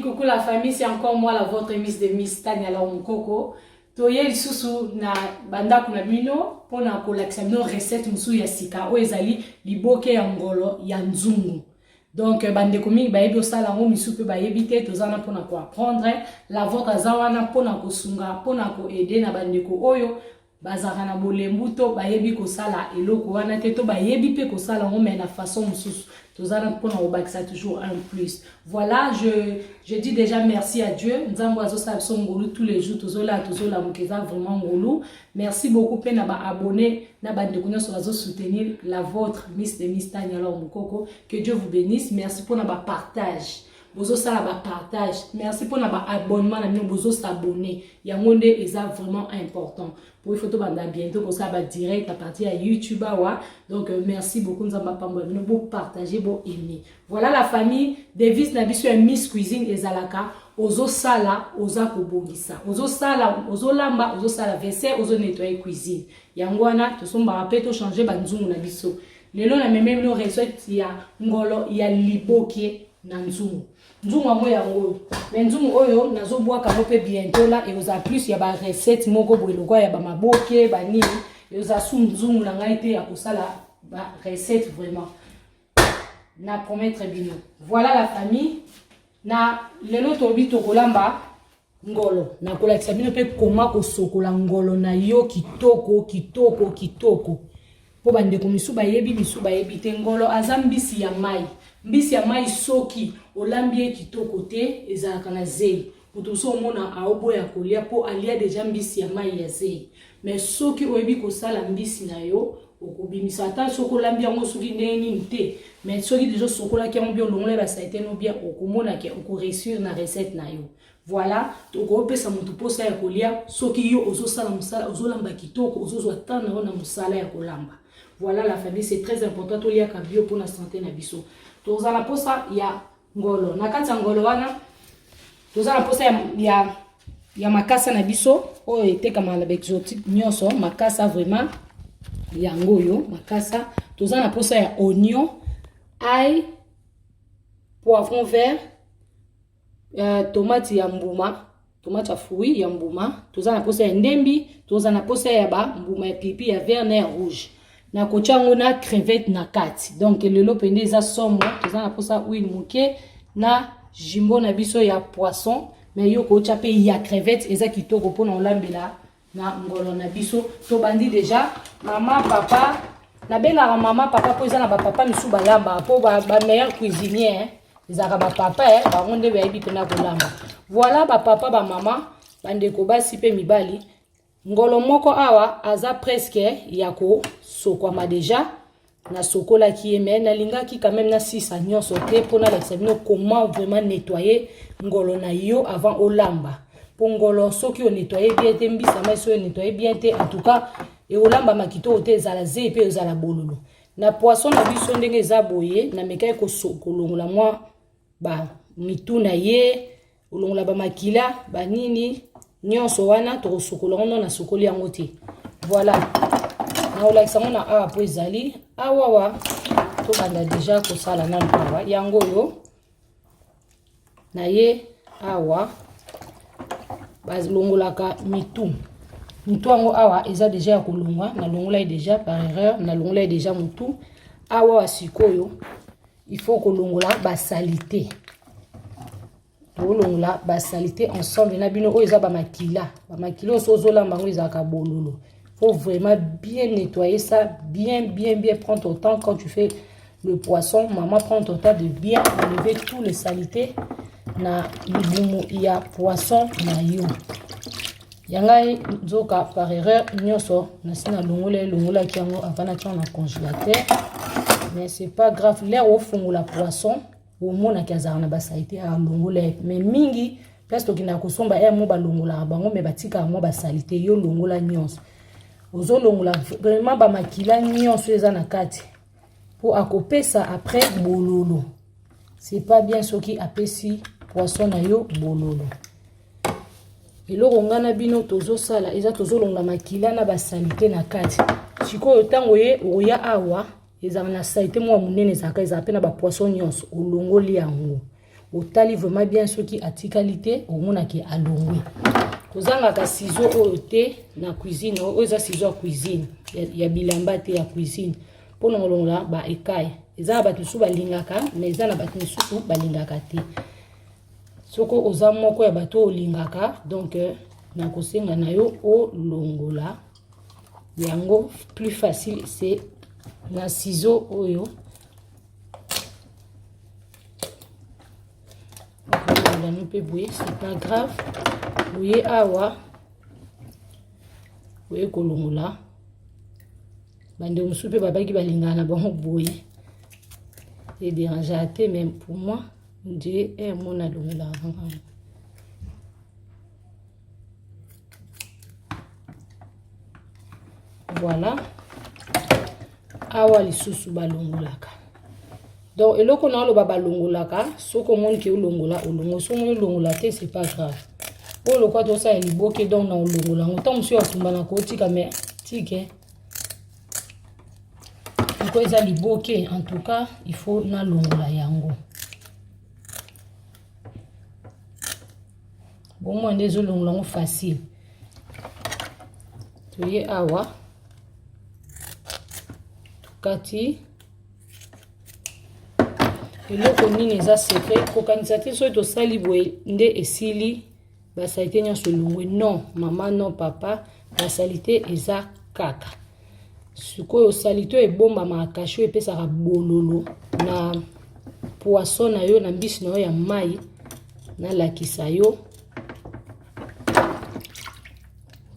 coucou la famille, c'est encore moi la votre Miss de Miss Tania Mukoko. Toye lisusu na banda kuna bino pona kolakisa bino recette musu ya sika o ezali liboke ya ngolo ya nzungu. Donc bande komi bayebi osala ngo misu pe bayebi te tozana pona ko apprendre la vôtre azawana pona kosunga pona ko aider na bande ko oyo bazaka na bolembu to bayebi kosala eloko wana te to bayebi pe kosala ngo mais na façon mususu tozana pona obakisa toujours un plus. Voilà, je dis déjà merci à Dieu. Nzambo azosala biso ngolu tous les jours tozola mukeza vraiment ngolu. Merci beaucoup pe na ba abonné na bande ko nyonso bazo soutenir la vôtre Miss de Miss Tania Mukoko. Que Dieu vous bénisse. Merci pour na ba partage. Bozo sala ba partage. Merci pour na ba abonnement na mino bozo s'abonner. Yangonde eza vraiment important. Pour photo banda bientôt pour ça ba direct à partir à YouTube wa. Donc merci beaucoup nzamba pamba bino bo partager bo aimer. Voilà la famille Davis na biso ya Miss Cuisine ezalaka ozo sala oza kobongisa. Ozo sala ozo lamba ozo sala vaisselle ozo nettoyer cuisine. Yango wana to somba rappeler to changer ba nzungu na biso. Lelo na même no recette ya ngolo ya liboke na nzungu. Nzungu yango yango mais nzungu oyo nazobwaka mo pe bientôt là et oza plus ya ba recette moko boeloko ya ba maboke ba nini et oza su nzungu na ngai te ya kosala ba recette vraiment na promettre bino. Voilà la famille na lelo tobi to kolamba ngolo na kolakisa bino pe koma ko sokola ngolo na yo kitoko po bande ko misu bayebi te ngolo azambisi ya mai. Mbisi ya mai soki olambie kitoko te ezalaka na zei. Mutu so mona aobo ya kolia po alia deja mbisi ya mai ya zei. Mais soki oyebi kosala mbisi na yo okobimisa ata soko lambia ngo soki ndeni te. Mais soki deja sokola ki ngo bien longole ba saite no bien okomona ke okoréussir na recette na yo. Voilà, tokopesa mutu posa ya kolia soki yo ozosala musala ozolamba kitoko ozozwa tana na musala ya kolamba. Voilà la famille, c'est très important to lia ka bio pour la santé na biso. Tozala posa ya ngolo. Na kati ya ngolo wana tozala posa ya makasa na biso oyo etekama na exotique nyonso makasa vraiment ya ngoyo makasa. Tozala posa ya oignon, ail, poivron vert, tomate ya mbuma, tomate ya fruit ya mbuma. Tozala posa ya ndembi, tozala posa ya ba mbuma ya pipi ya vert na ya rouge. Na kochango na crevette na kati. Donc lelo pende eza somo, tozana posa huile muke na jimbo na biso ya poisson, mais yo kocha pe ya crevette eza kitoko pona olambela na ngolo na biso. To bandi déjà maman papa, na benga maman papa po eza na ba papa misu balamba po ba meilleur cuisinier, ezaka ba papa ba ngonde ba yebi pena kolamba. Voilà ba papa ba maman bande ko basi pe mibali. Ngolo moko awa aza presque yako sokwama déjà na sokola ki eme na linga ki quand même na sisa nyonso te pona la sabino comment vraiment nettoyer ngolo na yo avant olamba. Po ngolo soki o nettoyer bien te mbisa mai so nettoyer bien te en tout cas e olamba makito te ezala ze pe ezala bololo. Na poisson na biso ndenge eza boye na mekai ko sokolongola mwa ba mituna ye olongola ba makila ba nini nyonso wana to sokola na sokoli yango te. Voilà. Na olakisa mona awa po ezali awa to banda déjà ko sala na mpawa yango yo na ye awa bazilongolaka mitu yango awa eza déjà ya kolongwa na longola déjà par erreur na longola déjà mutu awa sikoyo il faut kolongola ba salité. Olongola ba salité ensemble na bino oyo eza ba makila sozola mbango ezaka bololo. Faut vraiment bien nettoyer ça, bien prendre ton temps quand tu fais le poisson. Maman prend ton temps de bien enlever toutes les saletés na libumu ya poisson na yo. Yangai zoka par erreur nyonso na sina longola kiango avana tia na congélateur. Mais c'est pas grave, l'air au fond la poisson au mona kiazana na ba saleté a longola mais mingi parce que na kosomba mo ba longola bango mais batika mo ba saleté yo longola nyonso. Ozo longola vraiment ba makila nyonso eza na kati pour akopesa après bololo. C'est pas bien ce qui apesi poisson na yo bololo. Eloko ngana bino tozo sala eza tozo longola makila na ba salité na kati. Siko tango ye oya awa eza na salité mo munene zaka eza pe na ba poisson nyonso olongoli yango. otali vraiment bien soki atikali te omonaki alongwe. Kozanga ciseau oyo te na cuisine oyo eza ciseau ya cuisine ya bilamba te ya cuisine mpona kolongola ba ekaye. Eza na bato mosusu balingaka mais eza na bato mosusu balingaka te. Soko oza moko ya bato olingaka donc na kosenga na yo olongola yango plus facile c'est na ciseau oyo. C'est pas grave. Voyez awa. Voyez kolongola. Bande musupe babaki balingana bango boye. C'est dérangeant même pour moi. On dirait mon alongola. Voilà. Awa lisusu balongolaka. Donc, et là, on a le baba longolaka, ce qu'on montre que longola, longo, ce qu'on longola, c'est pas grave. Pour le quoi, tout ça, il est beau que dans le longola. Autant monsieur a tombé dans côté, mais tique. Pourquoi ça il beau que, en tout cas, il faut na longola yango. Bon, moi, des longola facile. Tu voyez, awa. Tukati. Eloko nini eza secret kokanisa te soki tosali boye nde esili basali te nyonso elongwe. Non mama non papa basali te eza kaka sikoyo osali to ebombamaka kasho epesaka bololo na poisson na yo na mbisi na yo ya mai nalakisa yo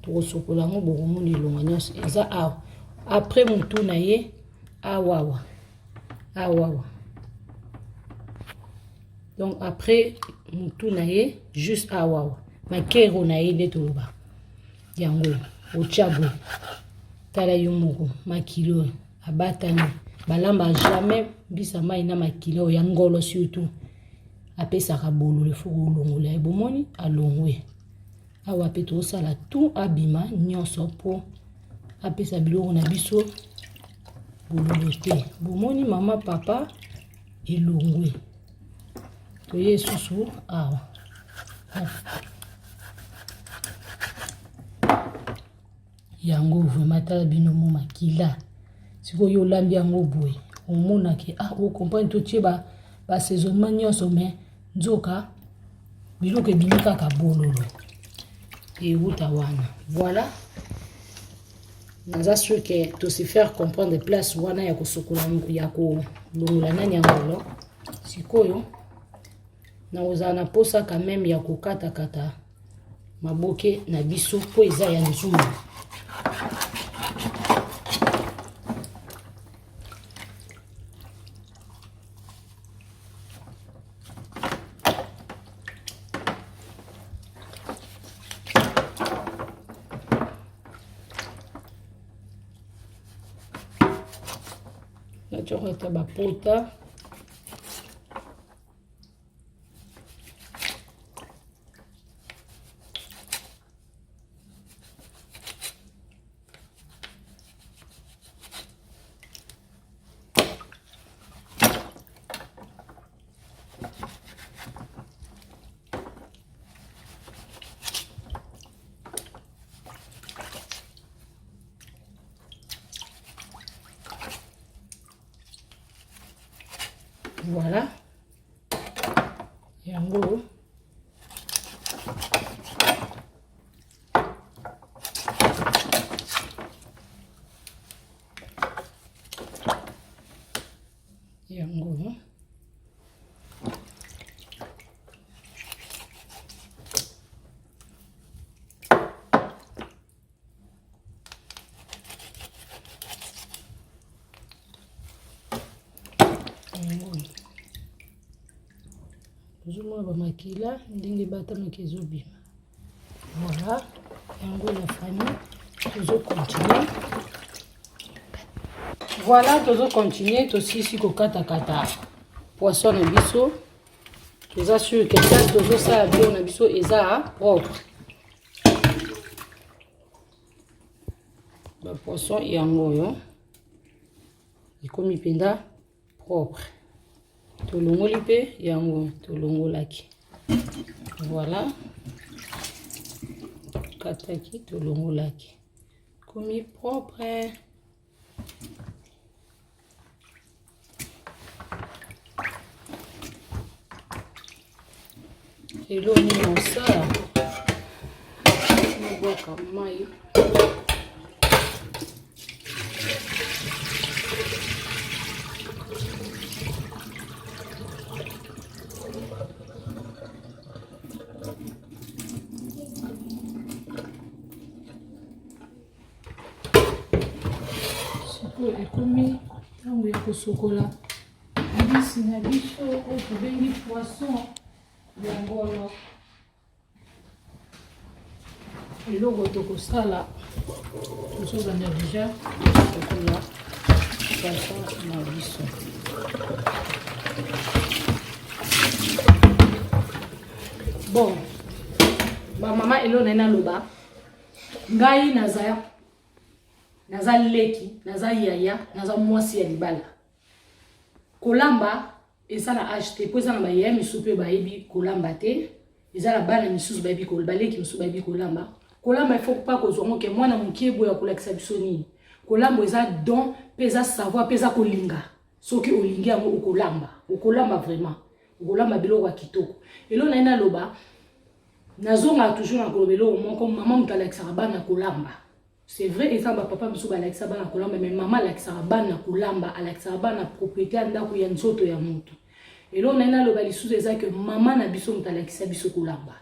tokosokola yango bokomona elonga nyonso eza awa après motu na ye awawa. Donc après mutu na ye juste awawa makero na ye nde toloba yango ochabwe tala yo moko makilo abatani balamba jamais bisa mai na makilo ya ngolo surtout apesaka bololo fo kolongola ebomoni alongwe awa pe tosala tout abima nyonso po apesa biloko na biso bololo te bomoni mama papa elongwe. Toye susu awa. Yango vraiment tala bino mo makila. Siko yo lambi yango boye. Omona ke o comprendre to tie ba saisonnement nyonso mais nzoka biloko ebimika ka bololo. Et wuta wana. Voilà. Naza sûr que to se faire comprendre des places wana ya kosokola ya ko longola nani ngolo. Sikoyo na ozana posa quand même ya kokata kata maboke na biso po eza ya nzuma. Na chokota bapota. Voilà. Yango. Yango. Toujours ba makila ndenge bata makezo bima. Voilà, yango la famille, toujours continuer. Voilà, toujours continuer, aussi si kokata kata poisson na biso. Eza sûr que ça toujours ça bien na biso eza propre. Ba poisson yango yo. Ikomi penda propre. tolongoli pe yango tolongolaki. Voilà. Kataki tolongolaki. Comme propre. Et l'eau on ça. On boit comme maille. Ekomi tango ya kosokola mbisi na biso oyo tobengi poisson ya ngolo. Eloko tokosala tozobanda deja kosokola poisson na biso. Bon, ba mama elo na loba ngai naza leki, naza yaya, naza mwasi ya libala. Kolamba ezala acheter po ezala ba yaya misu pe ba yebi kolamba te. Ezala bana misu ba yebi kolamba leki misu ba yebi kolamba. Kolamba il faut pas ko zongo ke mwana mukie boya kolakisa biso nini. Kolamba eza don, peza savoir, peza kolinga. Soki olingi yango okolamba vraiment. Okolamba biloko ya kitoko. Elo na loba nazonga toujours na kolobelo moko maman mutalakisa bana kolamba. C'est vrai, et ça, papa me souba avec ça, mais maman avec ça, bana kulamba, avec ça, bana propriété, anda kuya nzoto ya mutu. Et là, on a le balisou des que maman na biso muta avec ça biso kulamba.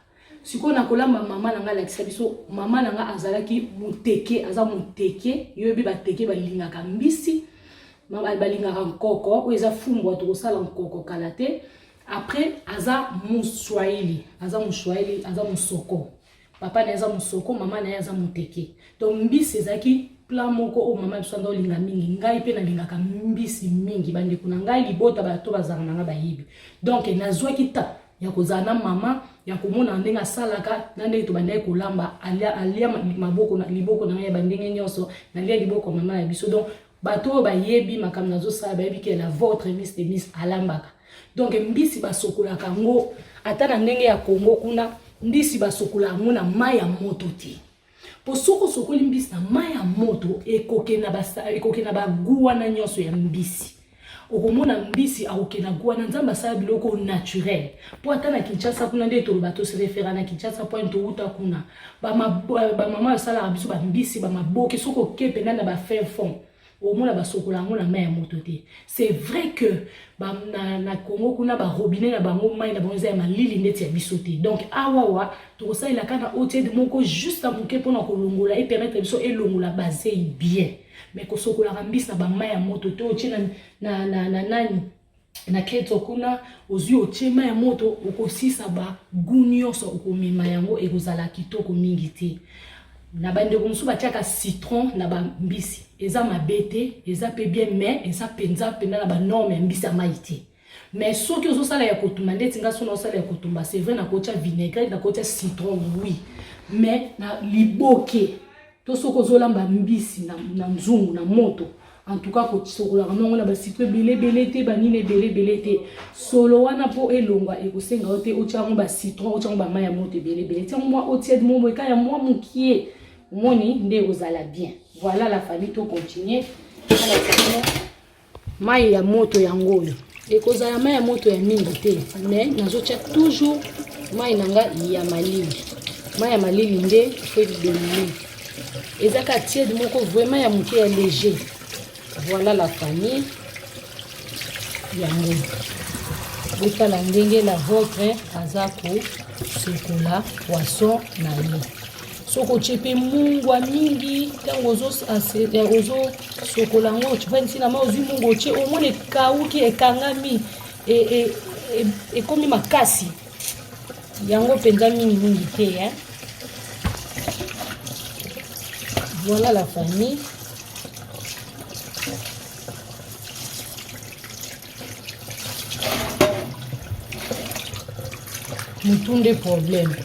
Si qu'on a kulamba, maman nanga avec ça biso, maman nanga azalaki muteke, aza muteke, yobi ba teke ba linga kambisi, maman ba linga nkoko, ou eza fumbo to sala nkoko kalate. Après, aza muswahili, aza musoko. Papa na za musoko, mama na za muteke. Donc mbisi ezaki plan moko o mama biso ndo linga mingi, ngai pe na linga ka mbisi mingi bande kuna ngai libota bato bazanga na bayibi. Donc nazwaki ta ya kozana mama ya komona ndenga salaka na ndenge to bande kolamba alia maboko na liboko na ngai bandenge nyonso na lia liboko mama na biso. Donc bato bayebi makam nazo sala bayebi ke la votre miss de miss alambaka. Donc mbisi basokola kango ata na ndenge ya Kongo kuna mbisi basokola ngona mai ya moto ti. Po soko sokoli mbisi na mai ya moto ekoke na baguwa na nyonso ya mbisi. Okomona mbisi akokena guwa na nzamba sala biloko naturel. Po ata na Kinshasa kuna nde to bato se refera na Kinshasa point to uta kuna. Ba mama sala biso ba mbisi ba maboke soko kepe na ba fin fond. Omona basokola ngona mai ya moto ti. C'est vrai que na Congo kuna ba robinet na bango mai na bonza ya malili ndeti ya biso te. Donc awawa to ça il a kana otie de moko juste pour que pona kolongola et permettre biso elongola basé bien. Mais ko sokola mbisi na ba mai ya moto te otie na nani na keto kuna ozi otie mai ya moto okosisa ba gunyoso okomema yango ekozala kitoko mingi te. Na bande komsu batiaka citron na ba mbisi eza mabete eza pe bien mais eza penza pena na ba norme mbisi amaiti mais soki ozo sala ya kotumba ndeti nga sona sala ya kotumba c'est vrai na kocha vinaigre na kocha citron oui mais na liboke to soko zolamba mbisi na nzungu na moto en tout cas ko sokola ngongo na ba citron belé te ba nine belé te solo wana po elongwa ekosenga ote ocha ngo ba citron ocha ngo ba maya moto belé ti moi otie de momo ka ya moi mukie moni nde ozala bien. Voilà la famille to continuer. Mai ya moto ya ngolo. Ekozala mai ya moto ya mingi te, mais nazocha toujours mai nanga ya malili. Mai ya malili nde fait de l'huile. Ezaka tiède moko vraiment ya muke ya léger. Voilà la famille ya ngolo. Bota la ndenge la votre azako chocolat poisson na ye. Soko chepe mungwa mingi tango ozo sokola ngo chifani sina ma ozi mungo che omone kauki ekangami komi makasi yango penza mingi te hein. Voilà la famille. Mutunde problème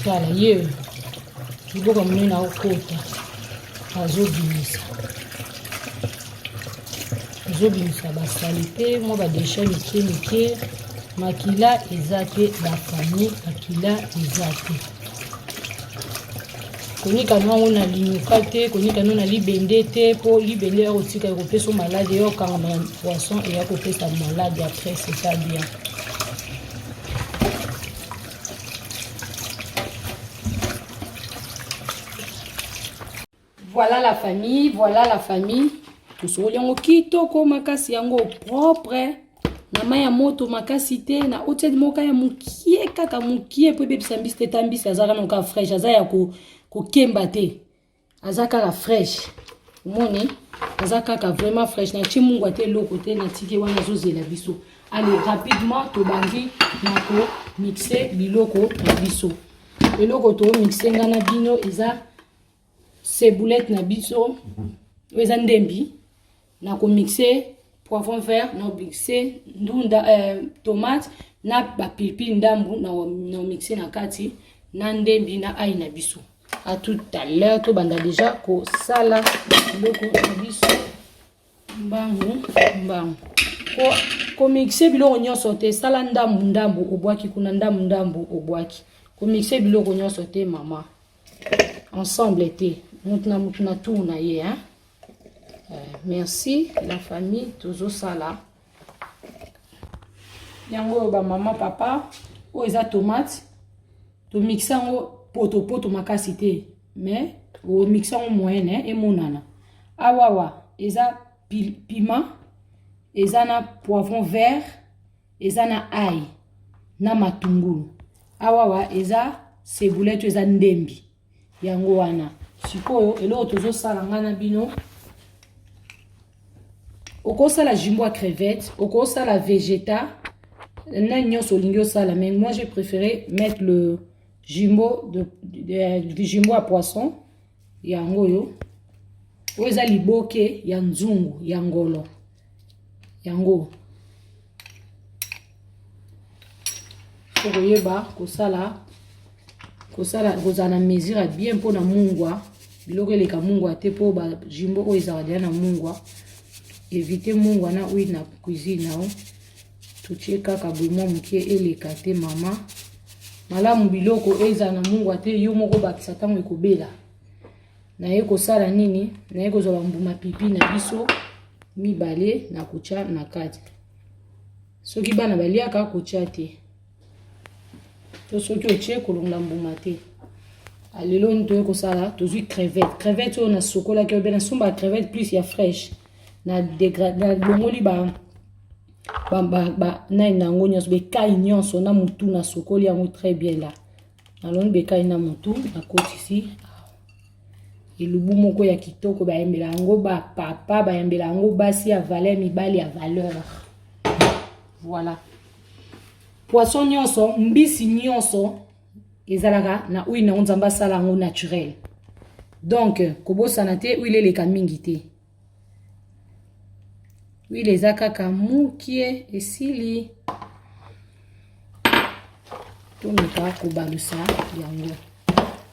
tala ye kiboka mnena okota azobimisa tozobimisa basali te mwa badesha mike makila eza te bafamille makila eza te konika nango na linyuka te konika nango na libende te mpo libende ya kotika ekopesa malade yo okanga na poisson eya kopesa malade après c'est pas bien. Voilà la famille, voilà la famille. Tosoli yango kitoko makasi yango propre. Na maya moto makasi te na otiedi moka ya mukie kaka mukie po bebisa mbisi te tambisi azaka na ka fresh aza ya ko kemba te. Azaka la fresh. Moni azaka ka vraiment fresh na chimungu te loko te na tiki wana zozela biso. Allez rapidement to bangi na ko mixer biloko na biso. Biloko to mixer ngana bino eza ciboulette na biso eza ndembi na ko mixer poivron vert na mixer ndunda tomate na ba pilipili ndambu na mixer na kati na ndembi na ai na biso. À tout à l'heure to banda déjà ko sala biloko na biso mbangu ko mixer biloko nyonso te sala ndambu obwaki kuna ndambu obwaki ko mixer biloko nyonso te mama ensemble te mutuna tourna ye hein. Merci la famille tozo sala yango ba mama papa o eza tomate to mixer ngo poto makasi te mais o mixer ngo moyenne et monana awawa eza piment eza na poivron vert eza na ail na matungulu awawa eza ciboulette eza ndembi yango wana sikoyo eloko tozo sala ngana bino okosala jumbo à crevette okosala végéta na nyonso lingio sala mais moi j'ai préféré mettre le jumbo de jumbo à poisson yango yo oza liboke ya nzungu ya ngolo yango okoyeba kosala kozana mesure bien pour na mungwa biloko eleka mungwa te po ba jumbo o ezala dia na mungwa éviter mungwa na huile na cuisine nao tutie kaka boimo mukie eleka te mama malamu biloko eza na mungwa te yo moko bakisa tango ekobela na ye kosala nini na ye kozwa mbuma pipi na biso mibale na kucha na kati soki bana baliaka kucha te to soki otie kolonga mbuma te alelo nto kosala tozwi crevette on a sokola ke bena sumba crevette plus ya fraîche na dégradé longoli ba na nango nyonso bekai nyonso na mutu na sokoli yango très bien là alon bekai na mutu na koti ici elubu moko ya kitoko bayembela yango ba papa bayembela yango basi ya valeur mibali ya valeur voilà poisson nyonso mbisi nyonso ezalaka na huile na nzamba sala yango naturel donc kobosana te huile eleka mingi te huile eza kaka mukie esili tomeka kobalusa yango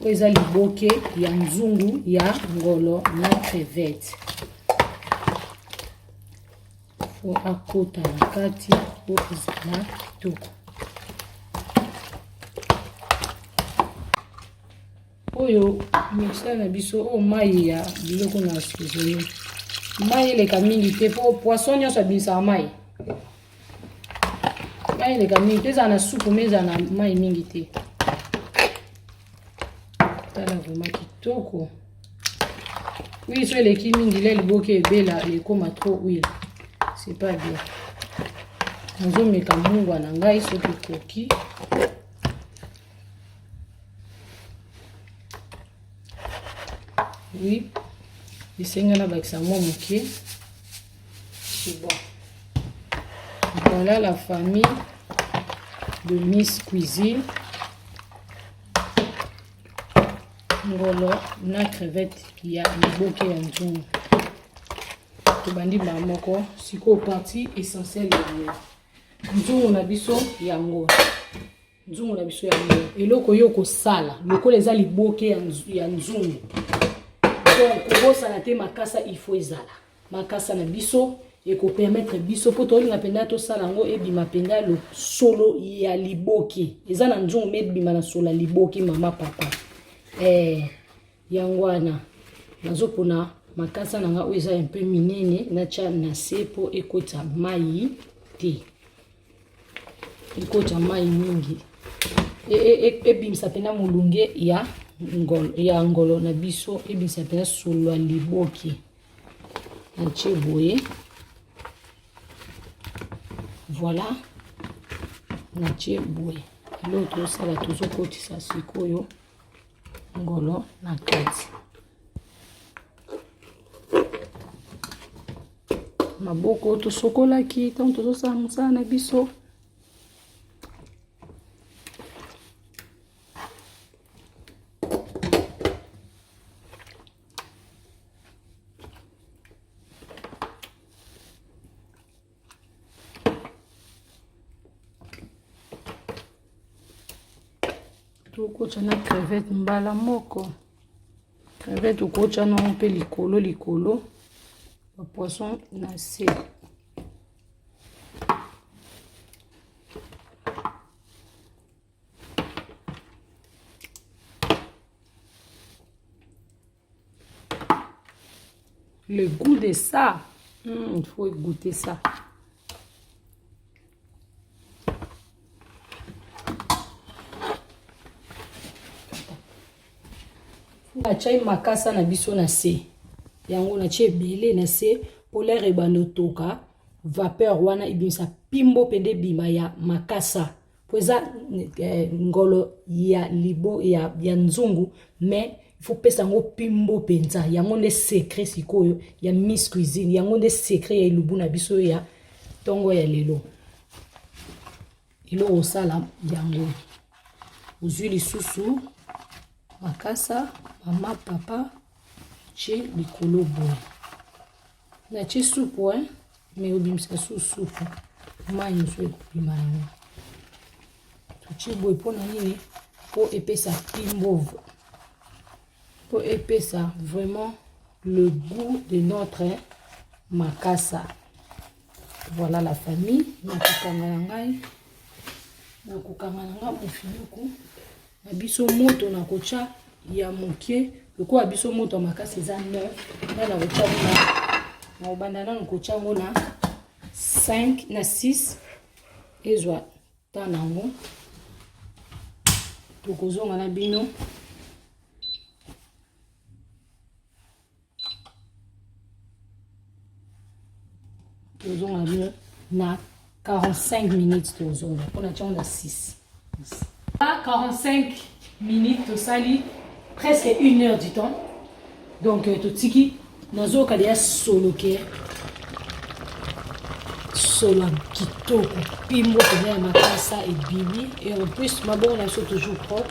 oyo eza liboke ya nzungu ya ngolo na crevette fo akota na kati po ezala kitoko oyo mixer na biso o mai ya biloko na assaisonné mai eleka mingi te po poisson nyonso abimisaka mai eleka mingi te eza na supu me eza na mai mingi te tala vraiment kitoko huile so eleki mingi le liboke ebela ekoma trop huile c'est pas bien nazomeka mungwa na ngai soki koki oui esengana bakisa mwa moke c'est bon. Voilà la famille de Miss Cuisine ngolo na crevette ya liboke ya nzungu tobandi moko siko partie essentielle ya nzungu na biso yango nzungu na biso yango eloko yo kosala lokola eza liboke ya nzungu donc kobosana te makasa il faut ezala makasa na biso et ko permettre biso po to linga penda to salango e bima penda le solo ya liboki eza na nzongo me bima na solo liboki mama papa yangwana nazopona makasa nanga o eza un peu minene na cha na sepo ekota mai te ekota mai mingi bimisa penda mulunge ya ngolo na biso ebimisa penda solo liboki na cheboye. Voilà, na cheboye l'autre ça la toujours kotisa sikoyo ngolo na kati maboko to sokolaki tant to sa musana na biso Ukocha na crevette mbala moko crevette ukocha na mpe likolo le poisson na se le goût de ça il faut goûter ça. Achai makasa na biso na se yango na che belé na se polaire e banotoka vapeur wana ibimisa pimbo pende bima ya makasa poza ngolo ya libo ya nzungu mais il faut pesa ngo pimbo penza yango ne secret sikoyo ya Miss Cuisine yango ne secret ya lubu na biso ya tongo ya lelo ilo osala yango uzwi lisusu makasa mama papa che likolo boy na che soupe mais obimisa soupe mai nso ekobima yango che boy pona nini po epesa pimbo po epesa vraiment le goût de notre makasa. Voilà la famille na kokanga na ngai na kokanga na ngai mofinuku na biso moto na kocha ya mokie loko biso moto makasi eza 9 na kocha na obanda na kocha ngona 5 na 6 ezwa tanango tokozonga na bino tozonga na bino na 45 minutes tozonga pona chonga 6 45 minutes au sali presque 1 heure du temps donc totiki nazo kalia solo ke solo kitoko pimbo pena makasa et bibi et en plus ma bonne sont toujours propre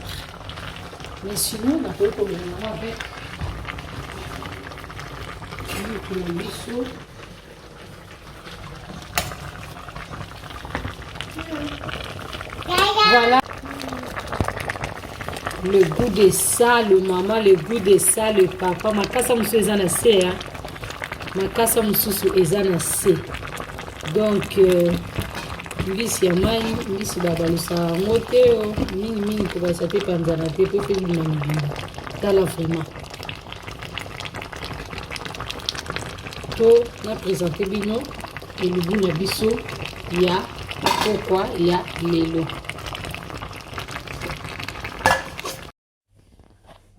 mais sinon on peut comme avec le miso voilà le goût de ça, le maman, le goût de ça, le papa. Makasa musu ezana se hein. Makasa mususu ezana se. Donc ngisi ya mai, ngisi babalusa ngote mingi ko ba sape panzana te pe pe ni mangina. Tala vraiment. To na présenter bino et le goût na biso ya pourquoi ya lelo.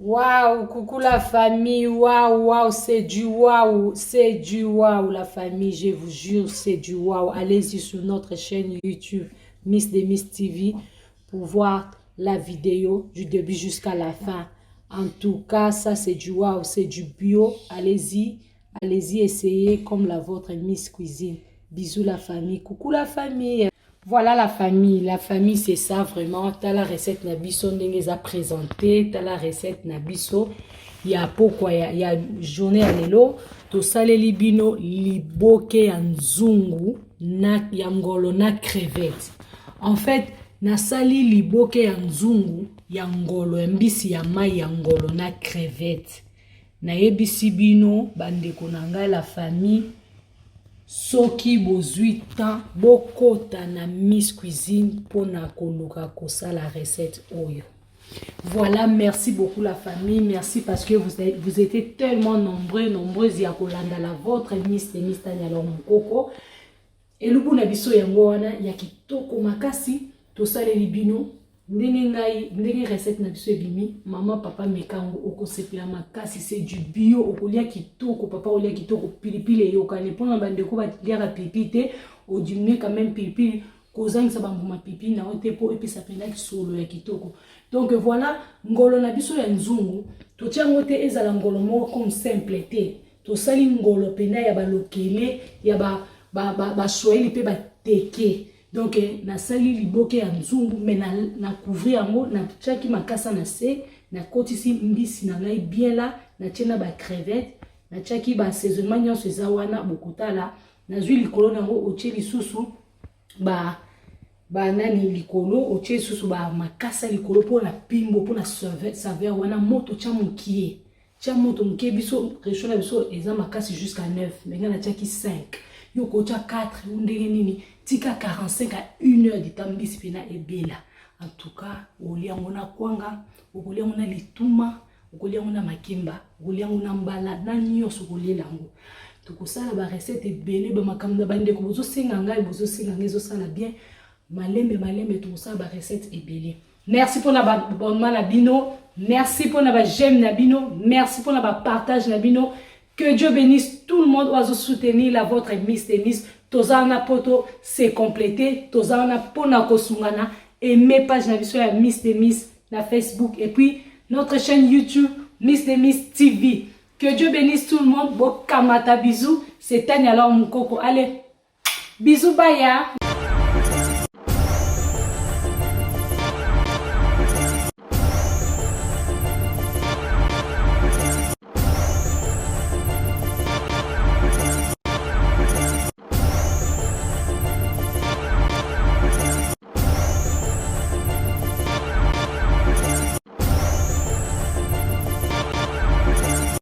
Waouh, coucou la famille, waouh, c'est du waouh la famille, je vous jure, c'est du waouh. Allez-y sur notre chaîne YouTube Miss de Miss TV pour voir la vidéo du début jusqu'à la fin. En tout cas, ça c'est du waouh, c'est du bio. Allez-y, essayez comme la vôtre Miss Cuisine. Bisous la famille, coucou la famille. Voilà la famille c'est ça vraiment. T'as la recette nabiso ndenge za présenté, t'as la recette nabiso. Il y a pourquoi il y a journée à lelo, to sale libino liboke ya nzungu na ya ngolo na crevette. En fait, na sali liboke ya nzungu ya ngolo mbisi ya mai ya ngolo na crevette. Na yebisi bino bandeko na ngai la famille soki bozwi temps bokota na Miss Cuisine pona koluka kosala recette oyo. Voilà, merci beaucoup la famille, merci parce que vous étiez tellement nombreuses ya kolanda la votre Miss Tania Mukoko. Et le bon abisso yango wana ya kitoko makasi to sale libino ndenge recette na biso ebimi maman papa mekango okosepela makasi, c'est du bio okolia kitoko papa olia kitoko pilipili yokane pona bandeko ba liaka pipite odimne quand même pilipili kozangisa bambuma pipi na otepo epesa pena kisolo ya kitoko. Donc voilà, ngolo na biso ya nzungu to tiango te ezala ngolo moko comme simple te to sali ngolo pena ya balokele ya ba soeli pe ba teke. Donc na sali liboke ya nzungu mais na couvrir yango na chaki makasa na se na kotisi mbisi na ngai bien là na tiena ba crevette na chaki ba assaisonnement nyonso eza wana bokutala na zwi likolo nango otie lisusu ba nani likolo otie lisusu ba makasa likolo po na pimbo po na saveur wana moto tia moto mkie biso rechona biso eza makasi jusqu'à 9 mais na tiaki 5 yo kocha 4 ndenge nini tika 45 à 1 heure de temps mbisi pena ebela. En tout cas olia ngona kwanga okolia ngona lituma okolia ngona makimba okolia ngona mbala na nyoso kolela ngo tokosala ba recette ebele ba makambo bande ko bozo senga ngai bozo senga ngezo sala bien malembe tokosala ba recette ebele. Merci pour na ba bonnement na bino, merci pour na ba j'aime na bino, merci pour na ba partage na bino. Que Dieu bénisse tout le monde oiseau soutenir la votre Miss Tennis. Tozana poto c'est complété, tozana pona kosungana, aimez page na biso ya Miss Tennis na Facebook et puis notre chaîne YouTube Miss Tennis TV. Que Dieu bénisse tout le monde. Bo kamata bisous, c'est Tania Mukoko. Allez, bisous baya.